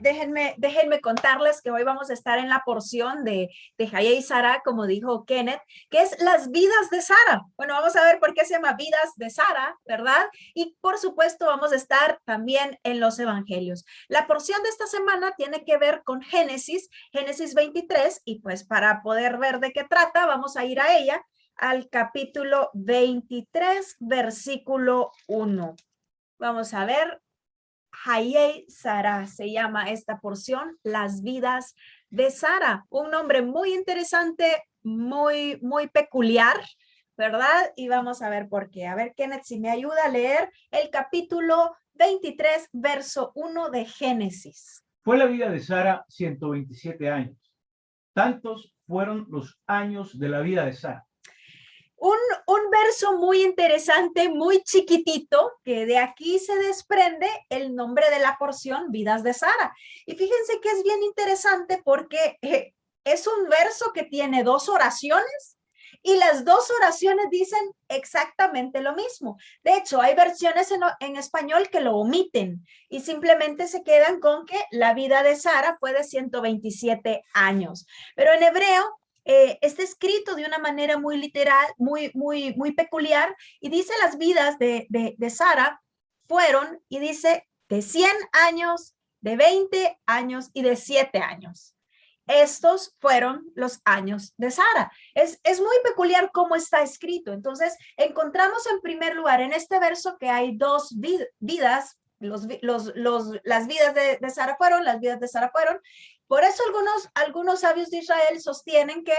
déjenme contarles que hoy vamos a estar en la porción de Jaya y Sara, como dijo Kenneth, que es las vidas de Sara. Bueno, vamos a ver por qué se llama vidas de Sara, ¿verdad? Y por supuesto vamos a estar también en los evangelios. La porción de esta semana tiene que ver con Génesis 23, y pues para poder ver de qué trata, vamos a ir a ella, al capítulo 23, versículo 1. Vamos a ver. Hayei Sara se llama esta porción, las vidas de Sara, un nombre muy interesante, muy peculiar, ¿verdad? Y vamos a ver por qué. A ver, Kenneth, si me ayuda a leer el capítulo 23, verso 1 de Génesis. Fue la vida de Sara 127 años. Tantos fueron los años de la vida de Sara. Un verso muy interesante, muy chiquitito, que de aquí se desprende el nombre de la porción, Vidas de Sara. Y fíjense que es bien interesante porque es un verso que tiene dos oraciones y las dos oraciones dicen exactamente lo mismo. De hecho, hay versiones en español que lo omiten y simplemente se quedan con que la vida de Sara fue de 127 años. Pero en hebreo, está escrito de una manera muy literal, muy peculiar, y dice las vidas de Sara fueron, y dice, de 100 años, de 20 años y de 7 años. Estos fueron los años de Sara. Es muy peculiar cómo está escrito. Entonces, encontramos en primer lugar en este verso que hay dos vidas, las vidas de Sara fueron, las vidas de Sara fueron. Por eso algunos sabios de Israel sostienen que,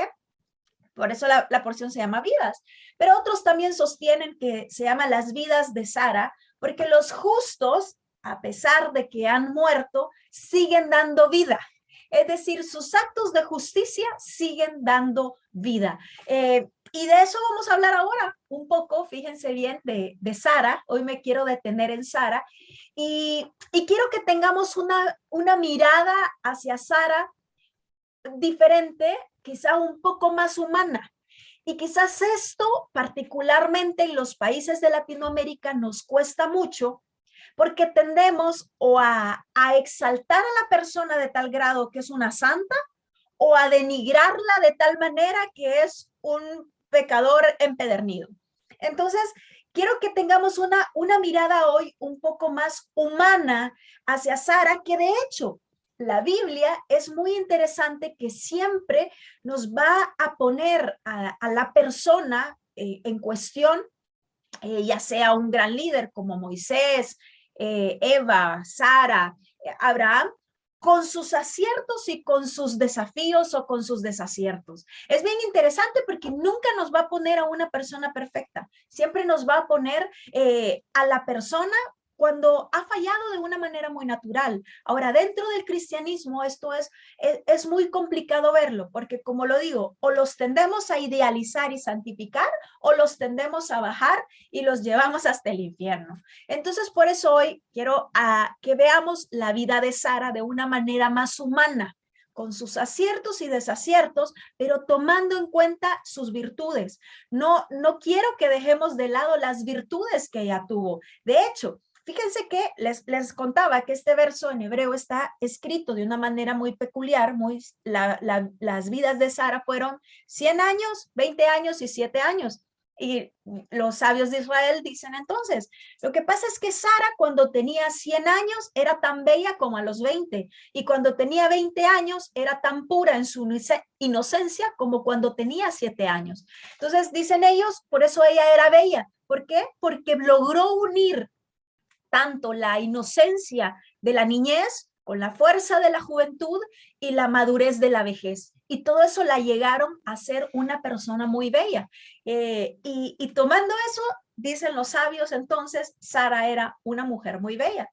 por eso la porción se llama vidas, pero otros también sostienen que se llama las vidas de Sara, porque los justos, a pesar de que han muerto, siguen dando vida. Es decir, sus actos de justicia siguen dando vida. Y de eso vamos a hablar ahora un poco, fíjense bien, de Sara. Hoy me quiero detener en Sara. Y quiero que tengamos una mirada hacia Sara diferente, quizá un poco más humana. Y quizás esto, particularmente en los países de Latinoamérica, nos cuesta mucho porque tendemos o a exaltar a la persona de tal grado que es una santa o a denigrarla de tal manera que es un pecador empedernido. Entonces, quiero que tengamos una mirada hoy un poco más humana hacia Sara, que de hecho la Biblia es muy interesante, que siempre nos va a poner a la persona en cuestión, ya sea un gran líder como Moisés, Eva, Sara, Abraham, con sus aciertos y con sus desafíos o con sus desaciertos. Es bien interesante porque nunca nos va a poner a una persona perfecta, siempre nos va a poner a la persona cuando ha fallado de una manera muy natural. Ahora, dentro del cristianismo esto es muy complicado verlo, porque como lo digo, o los tendemos a idealizar y santificar, o los tendemos a bajar y los llevamos hasta el infierno. Entonces, por eso hoy quiero que veamos la vida de Sara de una manera más humana, con sus aciertos y desaciertos, pero tomando en cuenta sus virtudes. No quiero que dejemos de lado las virtudes que ella tuvo. De hecho, fíjense que les contaba que este verso en hebreo está escrito de una manera muy peculiar. Las vidas de Sara fueron 100 años, 20 años y 7 años. Y los sabios de Israel dicen entonces, lo que pasa es que Sara cuando tenía 100 años era tan bella como a los 20, y cuando tenía 20 años era tan pura en su inocencia como cuando tenía 7 años. Entonces dicen ellos, por eso ella era bella. ¿Por qué? Porque logró unir tanto la inocencia de la niñez con la fuerza de la juventud y la madurez de la vejez. Y todo eso la llegaron a ser una persona muy bella. Y tomando eso, dicen los sabios, entonces Sara era una mujer muy bella.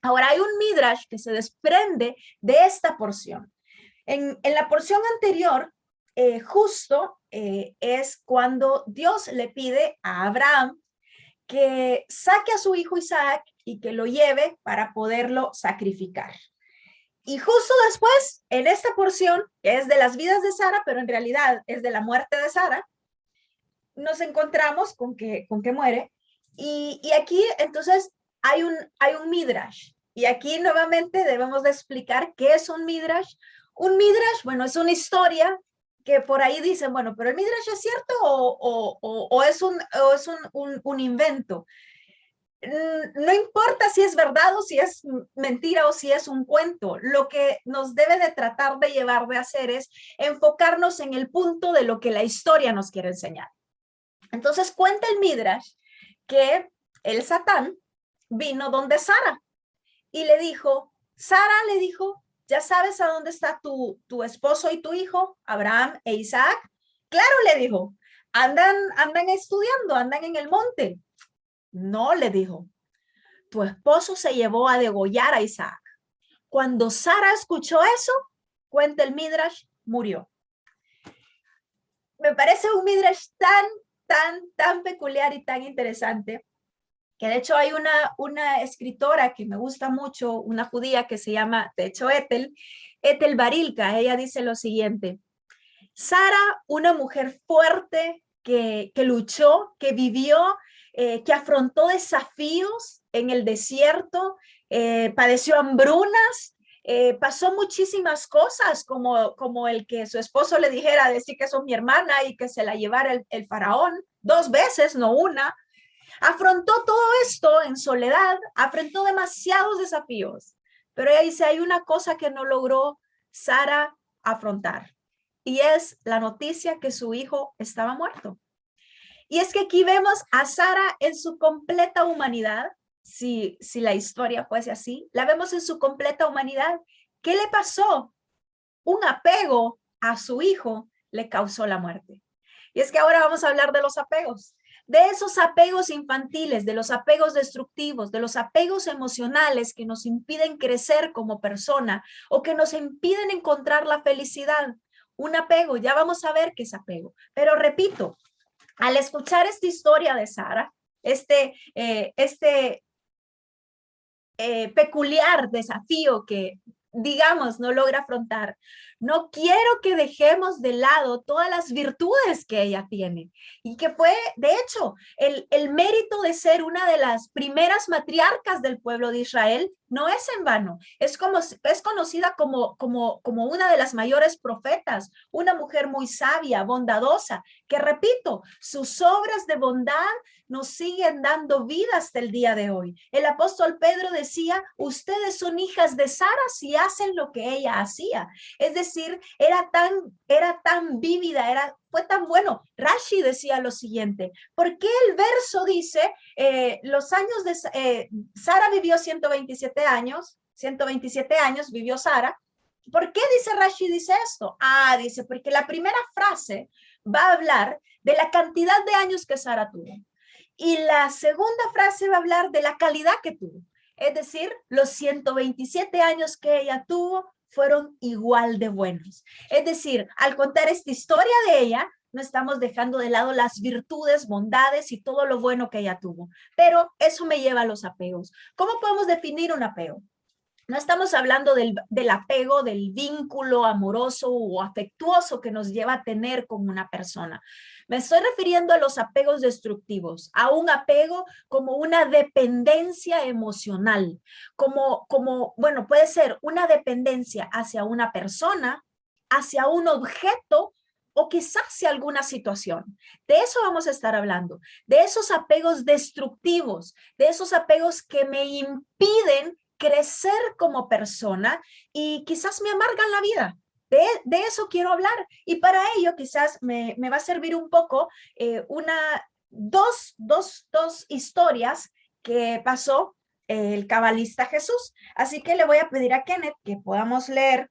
Ahora hay un midrash que se desprende de esta porción. En la porción anterior, justo es cuando Dios le pide a Abraham que saque a su hijo Isaac y que lo lleve para poderlo sacrificar. Y justo después, en esta porción, que es de las vidas de Sara, pero en realidad es de la muerte de Sara, nos encontramos con que muere. Y aquí entonces hay un midrash Y aquí nuevamente debemos de explicar qué es un midrash. Un midrash, bueno, es una historia que por ahí dicen, bueno, pero el midrash es cierto o es un invento. No importa si es verdad o si es mentira o si es un cuento. Lo que nos debe de tratar de llevar de hacer es enfocarnos en el punto de lo que la historia nos quiere enseñar. Entonces cuenta el midrash que el Satán vino donde Sara y le dijo, Sara le dijo, ¿ya sabes a dónde está tu esposo y tu hijo, Abraham e Isaac? Claro, le dijo, andan estudiando, andan en el monte. No, le dijo, tu esposo se llevó a degollar a Isaac. Cuando Sara escuchó eso, cuenta el midrash, murió. Me parece un midrash tan peculiar y tan interesante, que de hecho hay una escritora que me gusta mucho, una judía que se llama, de hecho, Ethel Barilka. Ella dice lo siguiente: Sara, una mujer fuerte que luchó, que vivió, que afrontó desafíos en el desierto, padeció hambrunas, pasó muchísimas cosas, como el que su esposo le dijera, decir que son mi hermana y que se la llevara el faraón 2 veces, no una. Afrontó todo esto en soledad, afrontó demasiados desafíos, pero ella dice, hay una cosa que no logró Sara afrontar, y es la noticia que su hijo estaba muerto. Y es que aquí vemos a Sara en su completa humanidad, si la historia fuese así, la vemos en su completa humanidad. ¿Qué le pasó? Un apego a su hijo le causó la muerte. Y es que ahora vamos a hablar de los apegos, de esos apegos infantiles, de los apegos destructivos, de los apegos emocionales que nos impiden crecer como persona o que nos impiden encontrar la felicidad. Un apego, ya vamos a ver qué es apego. Pero repito, al escuchar esta historia de Sara, peculiar desafío que, digamos, no logra afrontar, no quiero que dejemos de lado todas las virtudes que ella tiene y que fue, de hecho, el mérito de ser una de las primeras matriarcas del pueblo de Israel no es en vano. Es conocida como una de las mayores profetas, una mujer muy sabia, bondadosa, que, repito, sus obras de bondad nos siguen dando vida hasta el día de hoy. El apóstol Pedro decía, ustedes son hijas de Sara si hacen lo que ella hacía. Es decir, era tan vívida, fue tan bueno. Rashi decía lo siguiente: ¿por qué el verso dice, los años de Sara vivió 127 años vivió Sara? ¿Por qué dice Rashi dice esto? Dice, porque la primera frase va a hablar de la cantidad de años que Sara tuvo. Y la segunda frase va a hablar de la calidad que tuvo. Es decir, los 127 años que ella tuvo fueron igual de buenos. Es decir, al contar esta historia de ella, no estamos dejando de lado las virtudes, bondades y todo lo bueno que ella tuvo. Pero eso me lleva a los apegos. ¿Cómo podemos definir un apego? No estamos hablando del apego, del vínculo amoroso o afectuoso que nos lleva a tener con una persona. Me estoy refiriendo a los apegos destructivos, a un apego como una dependencia emocional, bueno, puede ser una dependencia hacia una persona, hacia un objeto o quizás hacia alguna situación. De eso vamos a estar hablando, de esos apegos destructivos, de esos apegos que me impiden crecer como persona y quizás me amargan la vida. De eso quiero hablar, y para ello quizás me va a servir un poco dos historias que pasó el cabalista Jesús. Así que le voy a pedir a Kenneth que podamos leer,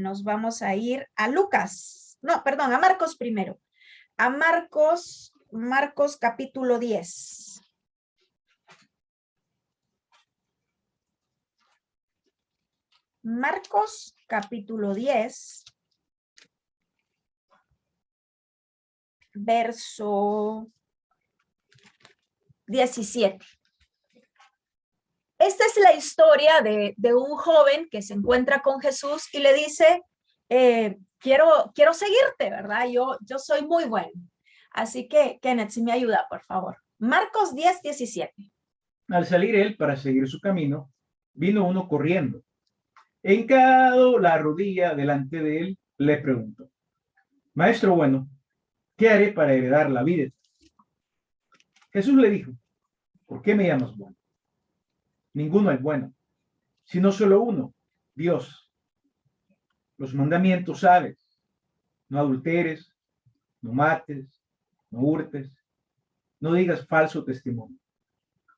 nos vamos a ir a Lucas, no, perdón, a Marcos primero, a Marcos capítulo 10. Marcos capítulo 10, verso 17. Esta es la historia de un joven que se encuentra con Jesús y le dice, quiero seguirte, ¿verdad? Yo soy muy bueno. Así que, Kenneth, si me ayuda, por favor. Marcos 10, 17. Al salir él para seguir su camino, vino uno corriendo. Hincado la rodilla delante de él, le preguntó: Maestro bueno, ¿qué haré para heredar la vida? Jesús le dijo: ¿Por qué me llamas bueno? Ninguno es bueno, sino solo uno, Dios. Los mandamientos sabes: no adulteres, no mates, no hurtes, no digas falso testimonio,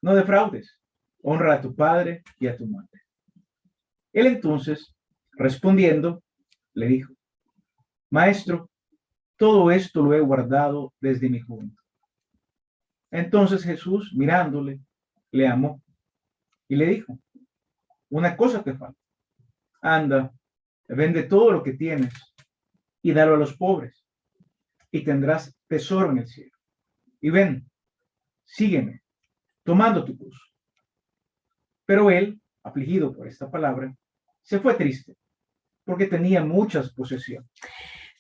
no defraudes, honra a tu padre y a tu madre. Él entonces, respondiendo, le dijo: Maestro, todo esto lo he guardado desde mi juventud. Entonces Jesús, mirándole, le amó y le dijo: Una cosa te falta. Anda, vende todo lo que tienes y dalo a los pobres, y tendrás tesoro en el cielo. Y ven, sígueme, tomando tu cruz. Pero él, afligido por esta palabra, se fue triste, porque tenía muchas posesiones.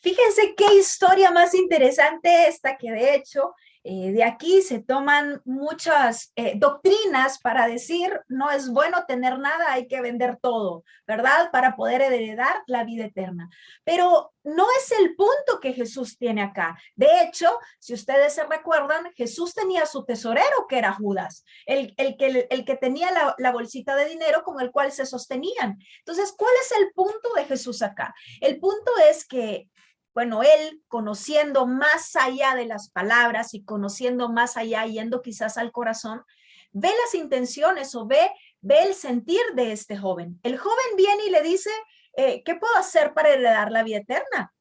Fíjense qué historia más interesante esta, que de hecho de aquí se toman muchas doctrinas para decir no es bueno tener nada, hay que vender todo, ¿verdad? Para poder heredar la vida eterna. Pero no es el punto que Jesús tiene acá. De hecho, si ustedes se recuerdan, Jesús tenía su tesorero, que era Judas, el que tenía la bolsita de dinero con el cual se sostenían. Entonces, ¿cuál es el punto de Jesús acá? El punto es que, bueno, él, conociendo más allá de las palabras y conociendo más allá, yendo quizás al corazón, ve las intenciones o ve el sentir de este joven. El joven viene y le dice, ¿qué puedo hacer para heredar la vida eterna?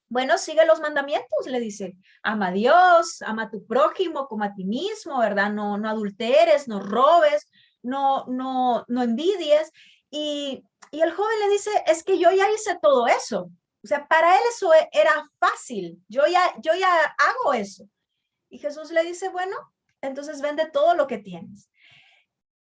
Bueno, sigue los mandamientos, le dice. Ama a Dios, ama a tu prójimo como a ti mismo, ¿verdad? No adulteres, no robes, no envidies. Y el joven le dice, es que yo ya hice todo eso. O sea, para él eso era fácil. Yo ya hago eso. Y Jesús le dice, bueno, entonces vende todo lo que tienes.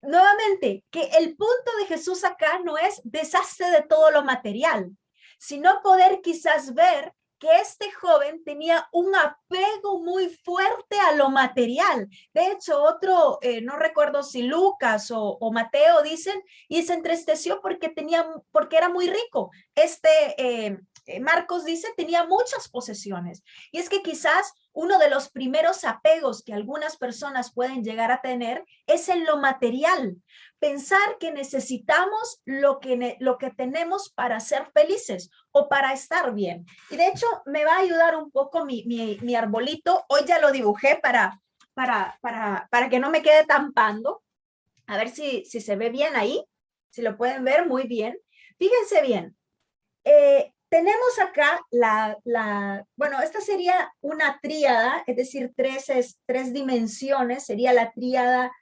Nuevamente, que el punto de Jesús acá no es deshazte de todo lo material, sino poder quizás ver que este joven tenía un apego muy fuerte a lo material. De hecho, otro, no recuerdo si Lucas o Mateo dicen, y se entristeció porque era muy rico. Marcos dice, tenía muchas posesiones. Y es que quizás uno de los primeros apegos que algunas personas pueden llegar a tener es en lo material. Pensar que necesitamos lo que tenemos para ser felices o para estar bien. Y de hecho, me va a ayudar un poco mi arbolito. Hoy ya lo dibujé para que no me quede tampando. A ver si se ve bien ahí. Si lo pueden ver muy bien. Fíjense bien. Tenemos acá bueno, esta sería una tríada, es decir, tres dimensiones. Sería la tríada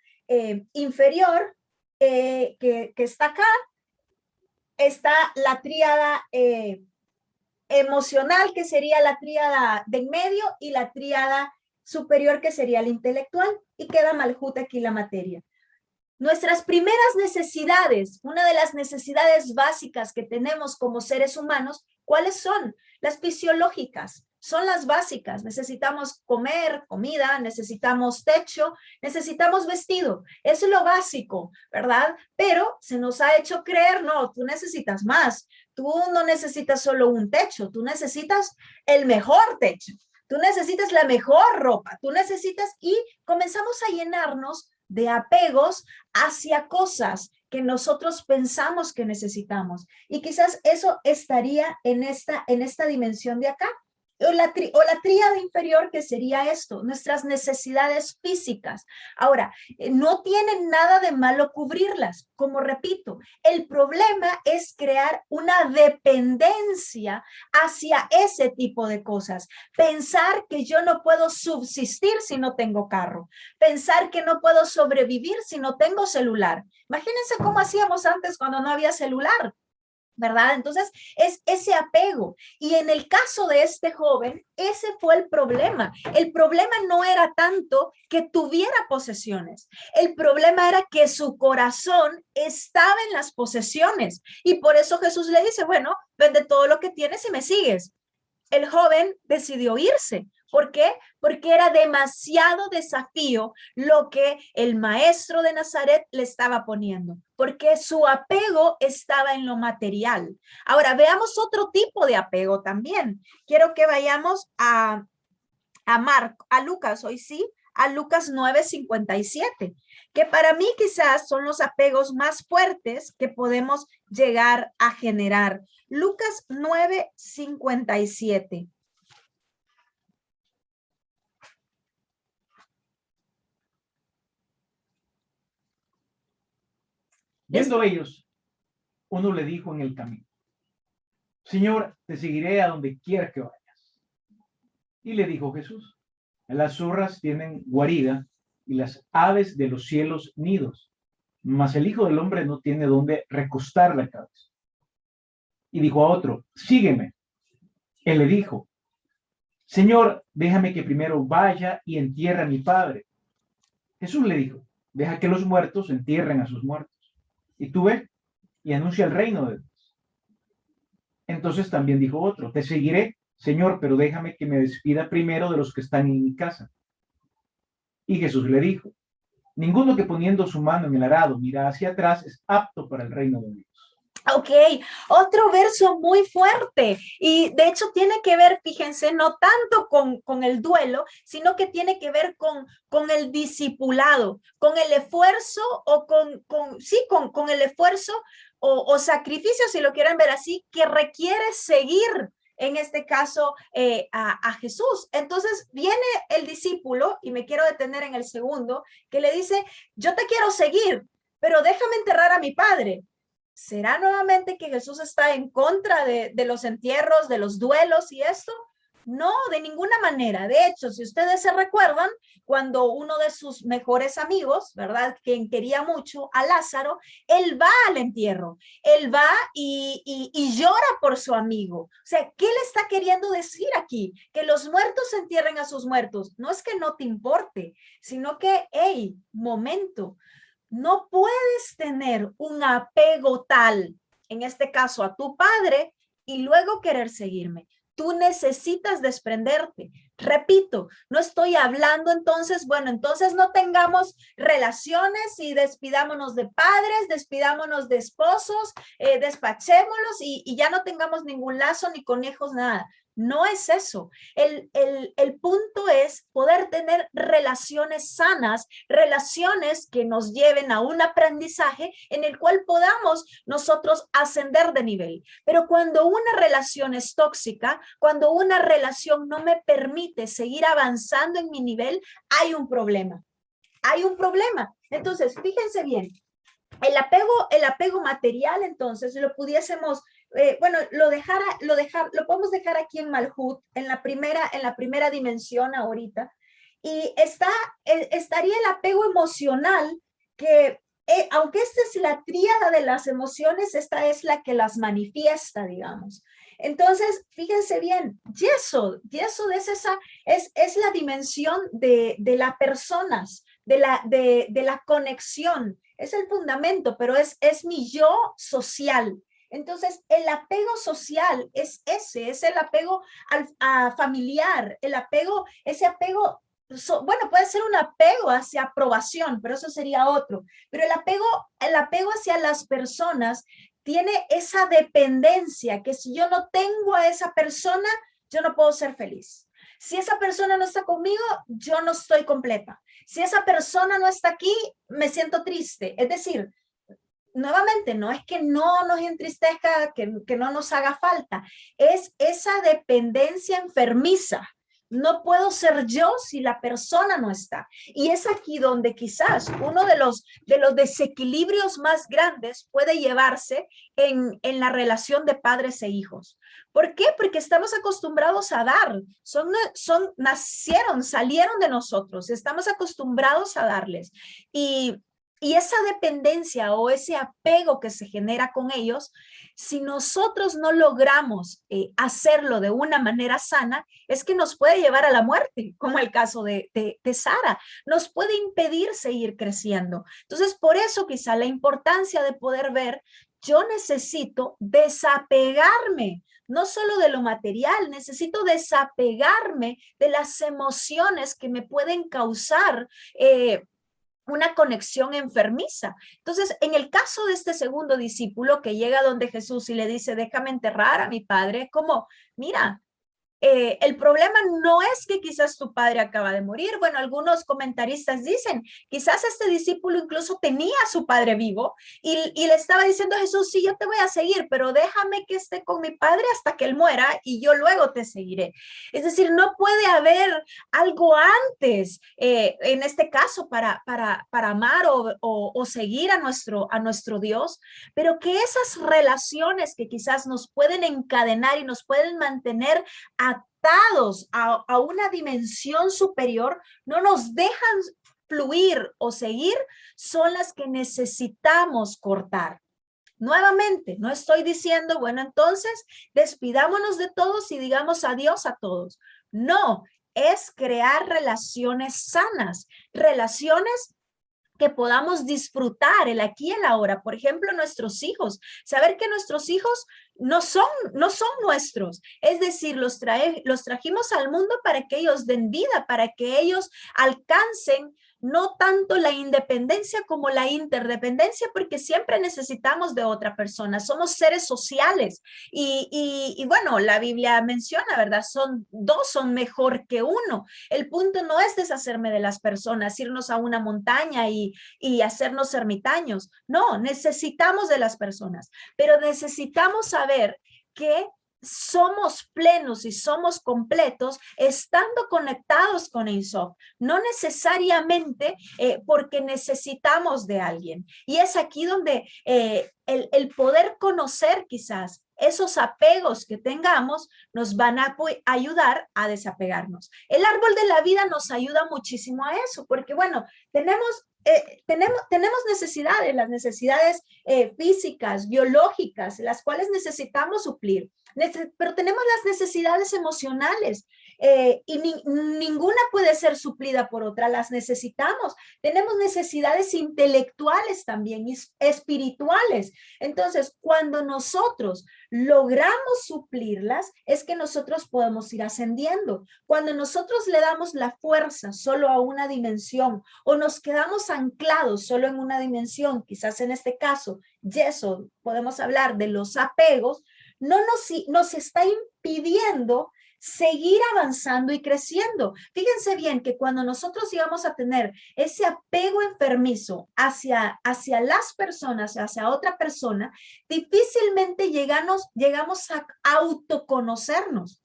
inferior, que está acá. Está la tríada emocional, que sería la tríada de en medio, y la tríada superior, que sería la intelectual, y queda Malhut aquí la materia. Nuestras primeras necesidades, una de las necesidades básicas que tenemos como seres humanos, ¿cuáles son? Las fisiológicas, son las básicas. Necesitamos comer, comida, necesitamos techo, necesitamos vestido. Eso es lo básico, ¿verdad? Pero se nos ha hecho creer, no, tú necesitas más. Tú no necesitas solo un techo, tú necesitas el mejor techo. Tú necesitas la mejor ropa, tú necesitas, y comenzamos a llenarnos de apegos hacia cosas que nosotros pensamos que necesitamos. Y quizás eso estaría en esta dimensión de acá. O la tríada inferior, que sería esto, nuestras necesidades físicas. Ahora, no tienen nada de malo cubrirlas. Como repito, el problema es crear una dependencia hacia ese tipo de cosas. Pensar que yo no puedo subsistir si no tengo carro. Pensar que no puedo sobrevivir si no tengo celular. Imagínense cómo hacíamos antes cuando no había celular, ¿verdad? Entonces, es ese apego. Y en el caso de este joven, ese fue el problema. El problema no era tanto que tuviera posesiones. El problema era que su corazón estaba en las posesiones. Y por eso Jesús le dice, bueno, vende todo lo que tienes y me sigues. El joven decidió irse ¿Por qué? Porque era demasiado desafío lo que el maestro de Nazaret le estaba poniendo, porque su apego estaba en lo material. Ahora, veamos otro tipo de apego también. Quiero que vayamos a Lucas, hoy sí, a Lucas 9:57, que para mí quizás son los apegos más fuertes que podemos llegar a generar. Lucas 9:57. Viendo ellos, uno le dijo en el camino: Señor, te seguiré a donde quiera que vayas. Y le dijo Jesús: las zorras tienen guarida y las aves de los cielos nidos, mas el Hijo del Hombre no tiene donde recostar la cabeza. Y dijo a otro: sígueme. Él le dijo: Señor, déjame que primero vaya y entierre a mi padre. Jesús le dijo: deja que los muertos entierren a sus muertos. Y tú ve y anuncia el reino de Dios. Entonces también dijo otro: te seguiré, Señor, pero déjame que me despida primero de los que están en mi casa. Y Jesús le dijo: ninguno que poniendo su mano en el arado mira hacia atrás es apto para el reino de Dios. Ok, otro verso muy fuerte y de hecho tiene que ver, fíjense, no tanto con el duelo, sino que tiene que ver con el discipulado, con el esfuerzo o con el esfuerzo o sacrificio, si lo quieren ver así, que requiere seguir en este caso a Jesús. Entonces viene el discípulo, y me quiero detener en el segundo, que le dice: yo te quiero seguir, pero déjame enterrar a mi padre. ¿Será nuevamente que Jesús está en contra de los entierros, de los duelos y esto? No, de ninguna manera. De hecho, si ustedes se recuerdan, cuando uno de sus mejores amigos, ¿verdad? Quien quería mucho, a Lázaro, él va al entierro, él va y llora por su amigo. O sea, ¿qué le está queriendo decir aquí? Que los muertos entierren a sus muertos. No es que no te importe, sino que, hey, momento, no puedes tener un apego tal, en este caso a tu padre, y luego querer seguirme. Tú necesitas desprenderte. Repito, no estoy hablando entonces, bueno, entonces no tengamos relaciones y despidámonos de padres, despidámonos de esposos, despachémoslos y ya no tengamos ningún lazo ni conejos, nada. No es eso. El punto es poder tener relaciones sanas, relaciones que nos lleven a un aprendizaje en el cual podamos nosotros ascender de nivel. Pero cuando una relación es tóxica, cuando una relación no me permite seguir avanzando en mi nivel, hay un problema. Hay un problema. Entonces, fíjense bien, el apego material, entonces, lo pudiésemos, bueno, lo podemos dejar aquí en Malhut, en la primera dimensión ahorita, y estaría el apego emocional, que aunque esta es la tríada de las emociones, esta es la que las manifiesta, digamos. Entonces, fíjense bien, Yesod es la dimensión de las personas, de la conexión, es el fundamento, pero es mi yo social. Entonces, el apego social es el apego familiar, ese apego, bueno, puede ser un apego hacia aprobación, pero eso sería otro. Pero el apego hacia las personas tiene esa dependencia, que si yo no tengo a esa persona, yo no puedo ser feliz. Si esa persona no está conmigo, yo no estoy completa. Si esa persona no está aquí, me siento triste. Es decir, nuevamente, no es que no nos entristezca, que no nos haga falta, es esa dependencia enfermiza. No puedo ser yo si la persona no está. Y es aquí donde quizás uno de los desequilibrios más grandes puede llevarse en la relación de padres e hijos. ¿Por qué? Porque estamos acostumbrados a dar. Salieron de nosotros. Estamos acostumbrados a darles. Y esa dependencia o ese apego que se genera con ellos, si nosotros no logramos hacerlo de una manera sana, es que nos puede llevar a la muerte, como el caso de Sara. Nos puede impedir seguir creciendo. Entonces, por eso quizá la importancia de poder ver yo necesito desapegarme, no solo de lo material, necesito desapegarme de las emociones que me pueden causar una conexión enfermiza. Entonces, en el caso de este segundo discípulo que llega donde Jesús y le dice, déjame enterrar a mi padre, como, mira, el problema no es que quizás tu padre acaba de morir. Bueno, algunos comentaristas dicen, quizás este discípulo incluso tenía a su padre vivo y le estaba diciendo a Jesús, sí, yo te voy a seguir, pero déjame que esté con mi padre hasta que él muera y yo luego te seguiré. Es decir, no puede haber algo antes, en este caso, para amar o seguir a nuestro Dios, pero que esas relaciones que quizás nos pueden encadenar y nos pueden mantener atados a una dimensión superior, no nos dejan fluir o seguir, son las que necesitamos cortar. Nuevamente, no estoy diciendo, bueno, entonces despidámonos de todos y digamos adiós a todos. No, es crear relaciones sanas, relaciones que podamos disfrutar el aquí y el ahora. Por ejemplo, nuestros hijos, saber que nuestros hijos no son nuestros, es decir, los trajimos al mundo para que ellos den vida, para que ellos alcancen no tanto la independencia como la interdependencia, porque siempre necesitamos de otra persona, somos seres sociales y bueno, la Biblia menciona, ¿verdad? Dos son mejor que uno. El punto no es deshacerme de las personas, irnos a una montaña y hacernos ermitaños. No, necesitamos de las personas, pero necesitamos saber que somos plenos y somos completos estando conectados con Ein Sof, no necesariamente porque necesitamos de alguien. Y es aquí donde el poder conocer quizás esos apegos que tengamos nos van a ayudar a desapegarnos. El árbol de la vida nos ayuda muchísimo a eso, porque bueno, tenemos necesidades, las necesidades físicas, biológicas, las cuales necesitamos suplir, pero tenemos las necesidades emocionales y ninguna puede ser suplida por otra, las necesitamos. Tenemos necesidades intelectuales también y espirituales. Entonces, cuando nosotros logramos suplirlas, es que nosotros podemos ir ascendiendo. Cuando nosotros le damos la fuerza solo a una dimensión o nos quedamos anclados solo en una dimensión, quizás en este caso, yeso, podemos hablar de los apegos, nos está impidiendo seguir avanzando y creciendo. Fíjense bien que cuando nosotros íbamos a tener ese apego enfermizo hacia las personas, hacia otra persona, difícilmente llegamos a autoconocernos.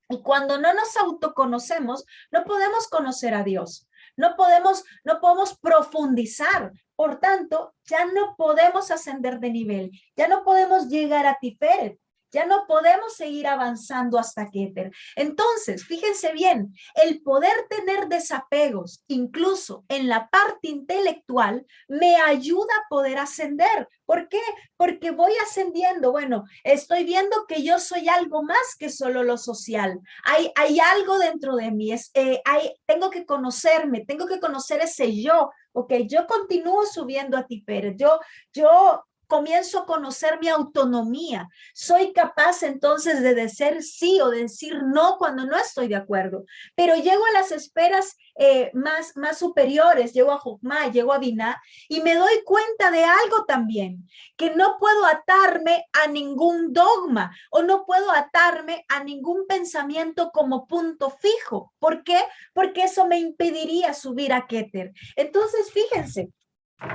Y cuando no nos autoconocemos, no podemos conocer a Dios. No podemos profundizar. Por tanto, ya no podemos ascender de nivel. Ya no podemos llegar a Tiferet. Ya no podemos seguir avanzando hasta Keter. Entonces, fíjense bien, el poder tener desapegos, incluso en la parte intelectual, me ayuda a poder ascender. ¿Por qué? Porque voy ascendiendo. Bueno, estoy viendo que yo soy algo más que solo lo social. Hay algo dentro de mí. Tengo que conocerme, tengo que conocer ese yo. Ok, yo continúo subiendo a Tiferet. Yo comienzo a conocer mi autonomía. Soy capaz entonces de decir sí o de decir no cuando no estoy de acuerdo. Pero llego a las esferas más superiores, llego a Jokma, llego a Binah y me doy cuenta de algo también, que no puedo atarme a ningún dogma o no puedo atarme a ningún pensamiento como punto fijo. ¿Por qué? Porque eso me impediría subir a Keter. Entonces, fíjense,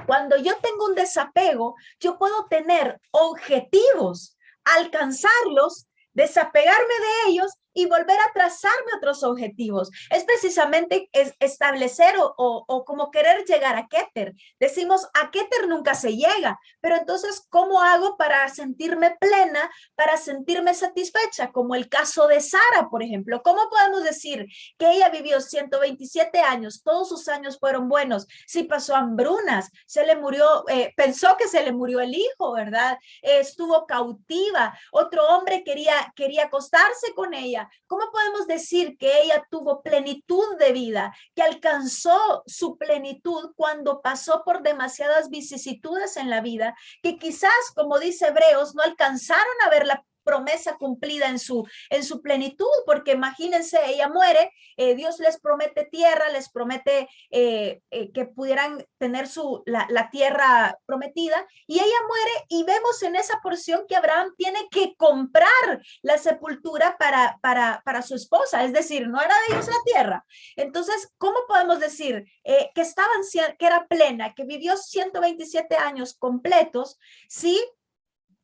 cuando yo tengo un desapego, yo puedo tener objetivos, alcanzarlos, desapegarme de ellos y volver a trazarme otros objetivos. Es precisamente establecer o como querer llegar a Keter. Decimos, a Keter nunca se llega, pero entonces, ¿cómo hago para sentirme plena, para sentirme satisfecha? Como el caso de Sara, por ejemplo. ¿Cómo podemos decir que ella vivió 127 años, todos sus años fueron buenos, si pasó hambrunas, se le murió, pensó que se le murió el hijo, ¿verdad? Estuvo cautiva, otro hombre quería acostarse con ella, vida? ¿Cómo podemos decir que ella tuvo plenitud de vida, que alcanzó su plenitud cuando pasó por demasiadas vicisitudes en la vida, que quizás, como dice Hebreos, no alcanzaron a ver la promesa cumplida en su plenitud? Porque imagínense, ella muere, Dios les promete tierra, les promete que pudieran tener la tierra prometida, y ella muere, y vemos en esa porción que Abraham tiene que comprar la sepultura para su esposa, es decir, no era de ellos la tierra. Entonces, ¿cómo podemos decir que era plena, que vivió 127 años completos, si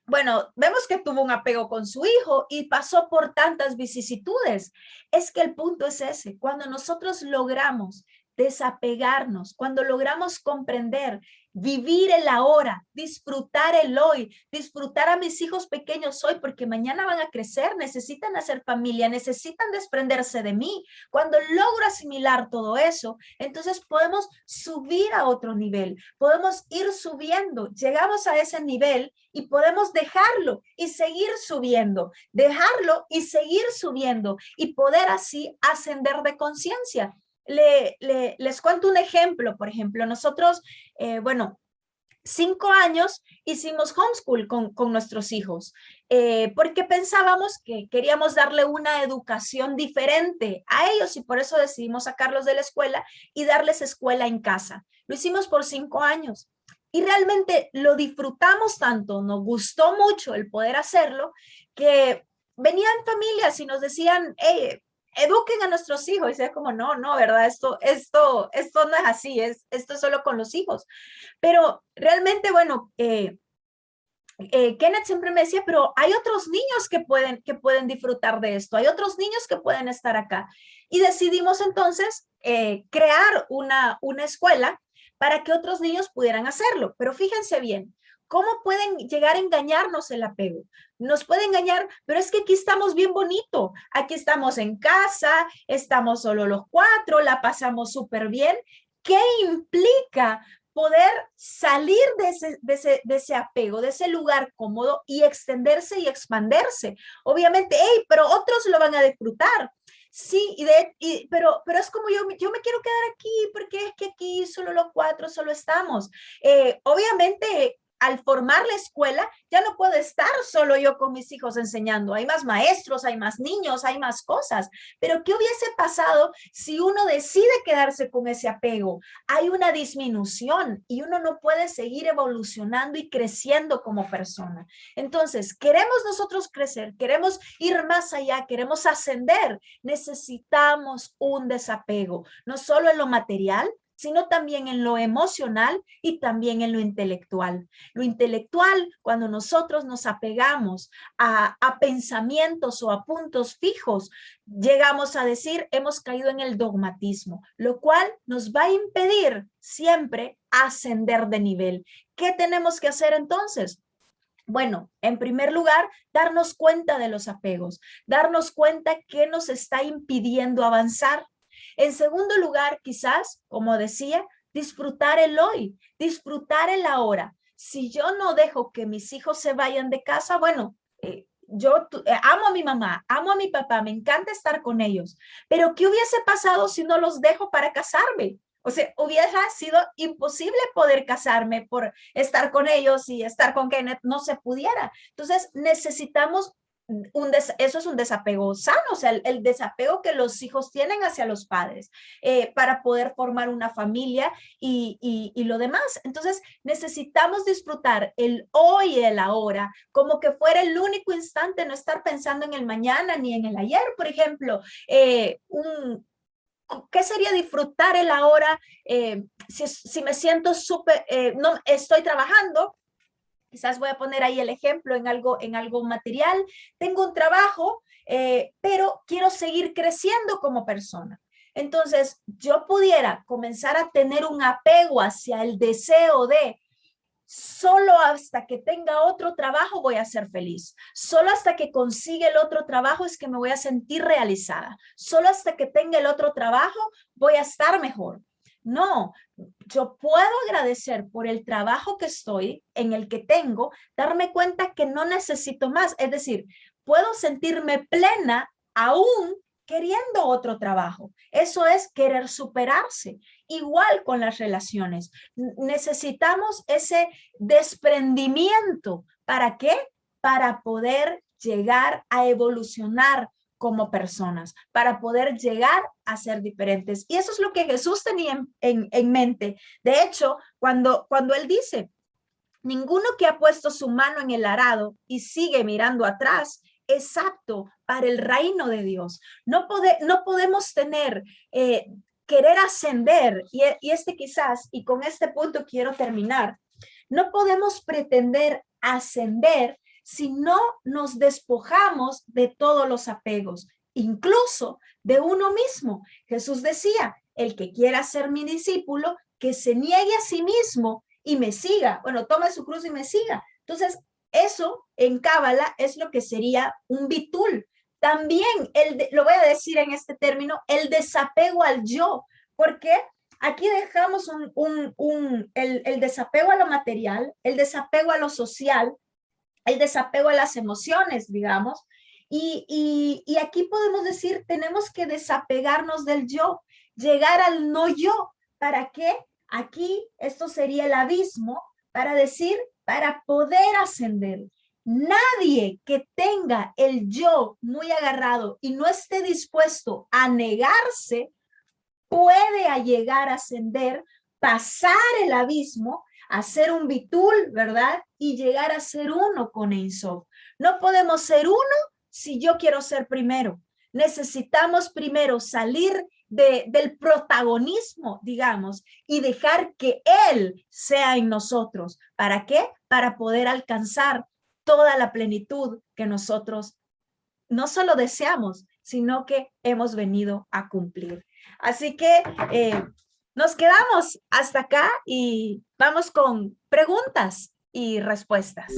bueno, vemos que tuvo un apego con su hijo y pasó por tantas vicisitudes? Es que el punto es ese: cuando nosotros logramos desapegarnos, cuando logramos comprender, vivir el ahora, disfrutar el hoy, disfrutar a mis hijos pequeños hoy, porque mañana van a crecer, necesitan hacer familia, necesitan desprenderse de mí. Cuando logro asimilar todo eso, entonces podemos subir a otro nivel, podemos ir subiendo, llegamos a ese nivel y podemos dejarlo y seguir subiendo, dejarlo y seguir subiendo, y poder así ascender de conciencia. Les cuento un ejemplo. Por ejemplo, nosotros, bueno, 5 años hicimos homeschool con nuestros hijos, porque pensábamos que queríamos darle una educación diferente a ellos, y por eso decidimos sacarlos de la escuela y darles escuela en casa. Lo hicimos por 5 años. Y realmente lo disfrutamos tanto, nos gustó mucho el poder hacerlo, que venían familias y nos decían, hey, eduquen a nuestros hijos. Y sea como, no, ¿verdad? Esto no es así, esto es solo con los hijos. Pero realmente, bueno, Kenneth siempre me decía, pero hay otros niños que pueden disfrutar de esto, hay otros niños que pueden estar acá. Y decidimos entonces crear una escuela para que otros niños pudieran hacerlo. Pero fíjense bien, ¿cómo pueden llegar a engañarnos el apego? Nos puede engañar, pero es que aquí estamos bien bonito, aquí estamos en casa, estamos solo los 4, la pasamos súper bien. ¿Qué implica poder salir de ese apego, de ese lugar cómodo, y extenderse y expandirse? Obviamente, hey, pero otros lo van a disfrutar. Sí, pero es como yo me quiero quedar aquí, porque es que aquí solo los 4 solo estamos. Obviamente, al formar la escuela, ya no puedo estar solo yo con mis hijos enseñando. Hay más maestros, hay más niños, hay más cosas. Pero ¿qué hubiese pasado si uno decide quedarse con ese apego? Hay una disminución y uno no puede seguir evolucionando y creciendo como persona. Entonces, queremos nosotros crecer, queremos ir más allá, queremos ascender. Necesitamos un desapego, no solo en lo material, sino también en lo emocional y también en lo intelectual. Lo intelectual, cuando nosotros nos apegamos a pensamientos o a puntos fijos, llegamos a decir, hemos caído en el dogmatismo, lo cual nos va a impedir siempre ascender de nivel. ¿Qué tenemos que hacer entonces? Bueno, en primer lugar, darnos cuenta de los apegos, darnos cuenta qué nos está impidiendo avanzar. En segundo lugar, quizás, como decía, disfrutar el hoy, disfrutar el ahora. Si yo no dejo que mis hijos se vayan de casa, bueno, yo amo a mi mamá, amo a mi papá, me encanta estar con ellos, pero ¿qué hubiese pasado si no los dejo para casarme? O sea, hubiera sido imposible poder casarme por estar con ellos, y estar con Kenneth no se pudiera. Entonces necesitamos eso es un desapego sano, o sea, el desapego que los hijos tienen hacia los padres, para poder formar una familia y lo demás. Entonces necesitamos disfrutar el hoy y el ahora como que fuera el único instante, no estar pensando en el mañana ni en el ayer. Por ejemplo, ¿qué sería disfrutar el ahora? Si me siento súper, no estoy trabajando, quizás voy a poner ahí el ejemplo en algo material, tengo un trabajo, pero quiero seguir creciendo como persona. Entonces, yo pudiera comenzar a tener un apego hacia el deseo de solo hasta que tenga otro trabajo voy a ser feliz. Solo hasta que consiga el otro trabajo es que me voy a sentir realizada. Solo hasta que tenga el otro trabajo voy a estar mejor. No, yo puedo agradecer por el trabajo que estoy, en el que tengo, darme cuenta que no necesito más. Es decir, puedo sentirme plena aún queriendo otro trabajo. Eso es querer superarse. Igual con las relaciones. Necesitamos ese desprendimiento. ¿Para qué? Para poder llegar a evolucionar como personas, para poder llegar a ser diferentes. Y eso es lo que Jesús tenía en mente. De hecho, cuando él dice, ninguno que ha puesto su mano en el arado y sigue mirando atrás es apto para el reino de Dios. No podemos tener, querer ascender, y este quizás, y con este punto quiero terminar, no podemos pretender ascender si no nos despojamos de todos los apegos, incluso de uno mismo. Jesús decía, el que quiera ser mi discípulo, que se niegue a sí mismo y me siga. Bueno, tome su cruz y me siga. Entonces, eso en Cábala es lo que sería un bitul. También, lo voy a decir en este término, el desapego al yo, porque aquí dejamos el desapego a lo material, el desapego a lo social, el desapego a las emociones, digamos, y aquí podemos decir, tenemos que desapegarnos del yo, llegar al no yo. ¿Para qué? Aquí esto sería el abismo para decir, para poder ascender. Nadie que tenga el yo muy agarrado y no esté dispuesto a negarse puede llegar a ascender, pasar el abismo, hacer un bitul, ¿verdad? Y llegar a ser uno con Ein Sof. No podemos ser uno si yo quiero ser primero. Necesitamos primero salir del protagonismo, digamos, y dejar que Él sea en nosotros. ¿Para qué? Para poder alcanzar toda la plenitud que nosotros no solo deseamos, sino que hemos venido a cumplir. Así que nos quedamos hasta acá y vamos con preguntas y respuestas.